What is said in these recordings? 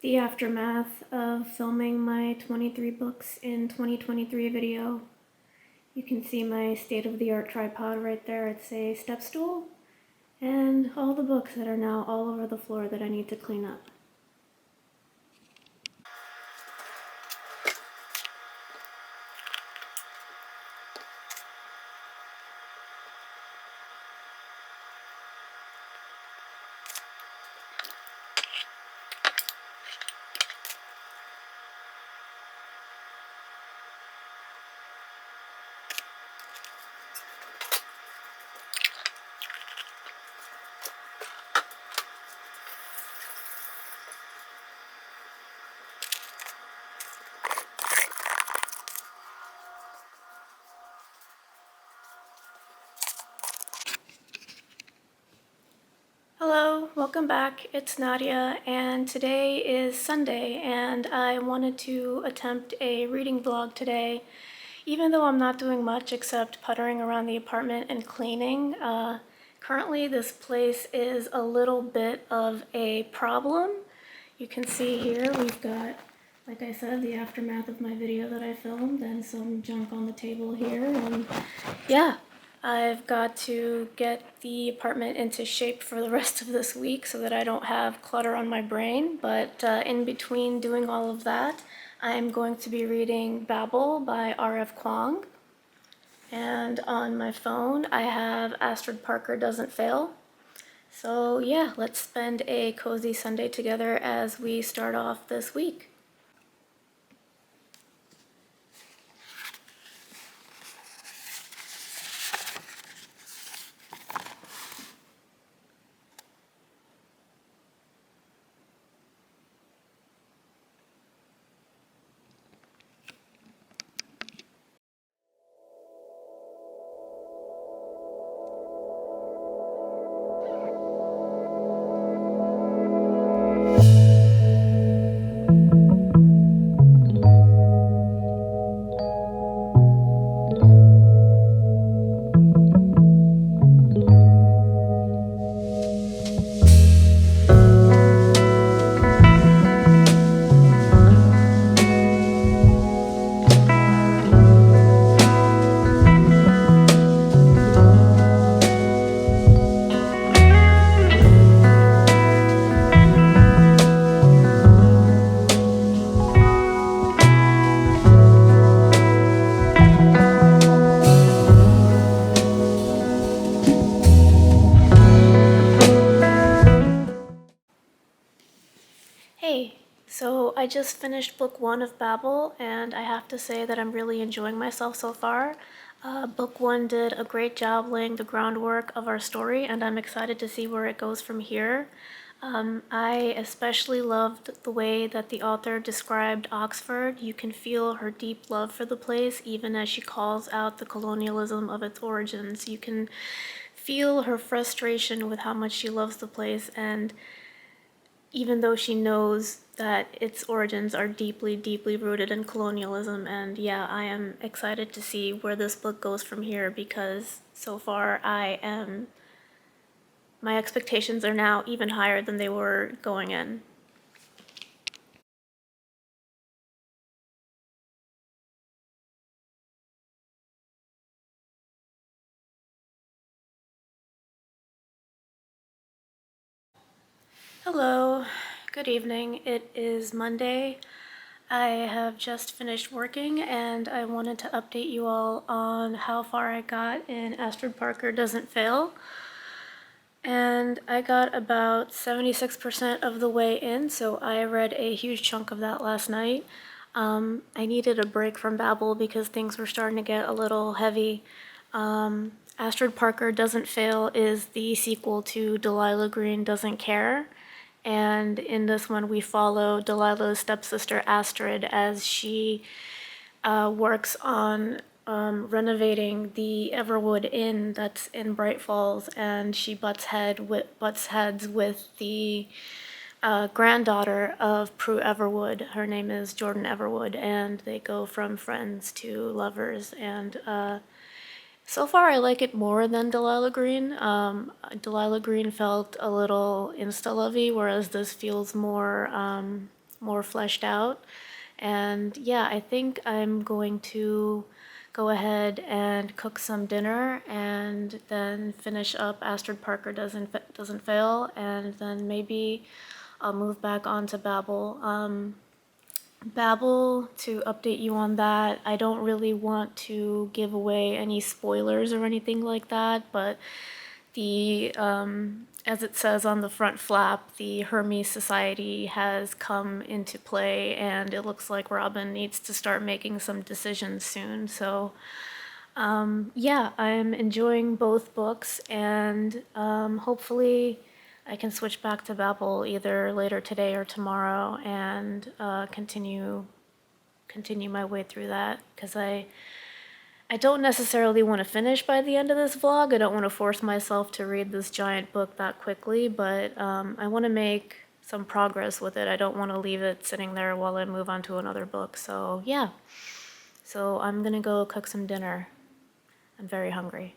the aftermath of filming my 23 books in 2023 video. You can see my state-of-the-art tripod right there. It's a step stool, and all the books that are now all over the floor that I need to clean up. Hello, welcome back. It's Nadia, and today is Sunday, and I wanted to attempt a reading vlog today, even though I'm not doing much except puttering around the apartment and cleaning. Currently, this place is a little bit of a problem. You can see here we've got, like I said, the aftermath of my video that I filmed, and some junk on the table here, and yeah. I've got to get the apartment into shape for the rest of this week so that I don't have clutter on my brain. But in between doing all of that, I'm going to be reading Babel by R.F. Kuang. And on my phone, I have Astrid Parker Doesn't Fail. So yeah, let's spend a cozy Sunday together as we start off this week. Hey, so I just finished book 1 of Babel, and I have to say that I'm really enjoying myself so far. Book 1 did a great job laying the groundwork of our story, and I'm excited to see where it goes from here. I especially loved the way that the author described Oxford. You can feel her deep love for the place, even as she calls out the colonialism of its origins. You can feel her frustration with how much she loves the place, and even though she knows that its origins are deeply, deeply rooted in colonialism. And yeah, I am excited to see where this book goes from here, because so far my expectations are now even higher than they were going in. Hello, good evening. It is Monday. I have just finished working, and I wanted to update you all on how far I got in Astrid Parker Doesn't Fail. And I got about 76% of the way in, so I read a huge chunk of that last night. I needed a break from Babel because things were starting to get a little heavy. Astrid Parker Doesn't Fail is the sequel to Delilah Green Doesn't Care. And in this one, we follow Delilah's stepsister Astrid as she works on renovating the Everwood Inn that's in Bright Falls, and she butts heads with the granddaughter of Prue Everwood. Her name is Jordan Everwood, and they go from friends to lovers. And so far, I like it more than Delilah Green. Delilah Green felt a little insta-lovey, whereas this feels more more fleshed out. And yeah, I think I'm going to go ahead and cook some dinner and then finish up Astrid Parker Doesn't Fail, and then maybe I'll move back onto Babel. Babel, to update you on that, I don't really want to give away any spoilers or anything like that, but as it says on the front flap, the Hermes Society has come into play, and it looks like Robin needs to start making some decisions soon. So, yeah, I'm enjoying both books, and hopefully I can switch back to Babel either later today or tomorrow and continue my way through that, because I don't necessarily want to finish by the end of this vlog. I don't want to force myself to read this giant book that quickly, but I want to make some progress with it. I don't want to leave it sitting there while I move on to another book. So yeah, so I'm gonna go cook some dinner. I'm very hungry.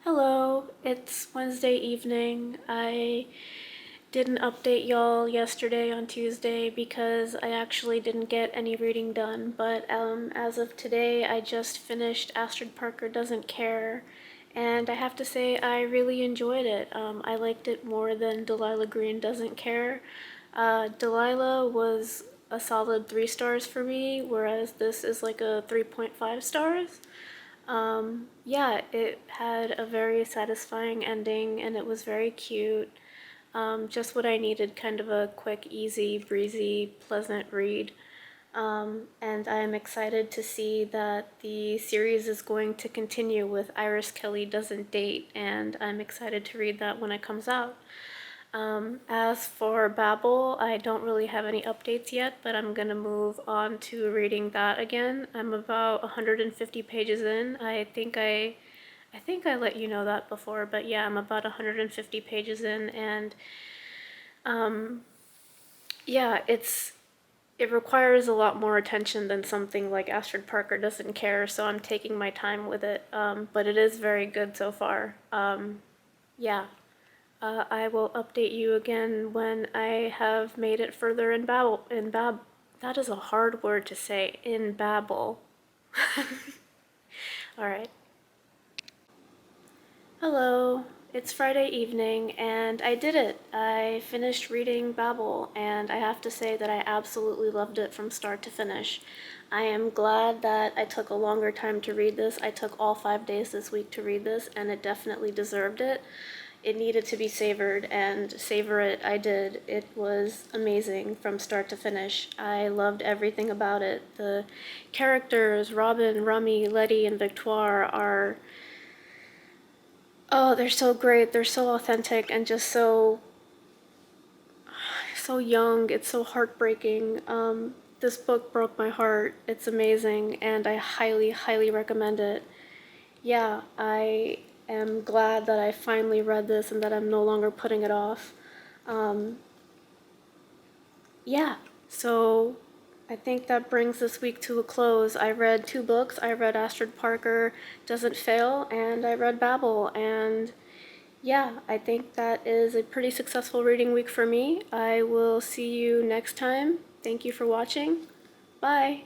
Hello, it's Wednesday evening. I didn't update y'all yesterday on Tuesday because I actually didn't get any reading done, but as of today, I just finished Astrid Parker Doesn't Care, and I have to say I really enjoyed it. I liked it more than Delilah Green Doesn't Care. Delilah was a solid 3 stars for me, whereas this is like a 3.5 stars. Yeah, it had a very satisfying ending and it was very cute. Just what I needed, kind of a quick, easy, breezy, pleasant read. And I'm excited to see that the series is going to continue with Iris Kelly Doesn't Date, and I'm excited to read that when it comes out. As for Babel, I don't really have any updates yet, but I'm gonna move on to reading that again. I'm about 150 pages in. I think I let you know that before, but yeah, I'm about 150 pages in, and yeah, it requires a lot more attention than something like Astrid Parker Doesn't Care, so I'm taking my time with it, but it is very good so far. Yeah. I will update you again when I have made it further in that is a hard word to say, in Babel. Alright. Hello, It's Friday evening and I did it. I finished reading Babel and I have to say that I absolutely loved it from start to finish. I am glad that I took a longer time to read this. I took all 5 days this week to read this and it definitely deserved it. It needed to be savored and savor it I did. It was amazing from start to finish. I loved everything about it. The characters, Robin, Rummy, Letty, and Victoire are, oh, they're so great. They're so authentic and just so young. It's so heartbreaking. This book broke my heart. It's amazing, and I highly, highly recommend it. Yeah, I am glad that I finally read this and that I'm no longer putting it off. Um, yeah, so I think that brings this week to a close. I read 2 books. I read Astrid Parker Doesn't Fail, and I read Babel, and yeah, I think that is a pretty successful reading week for me. I will see you next time. Thank you for watching. Bye.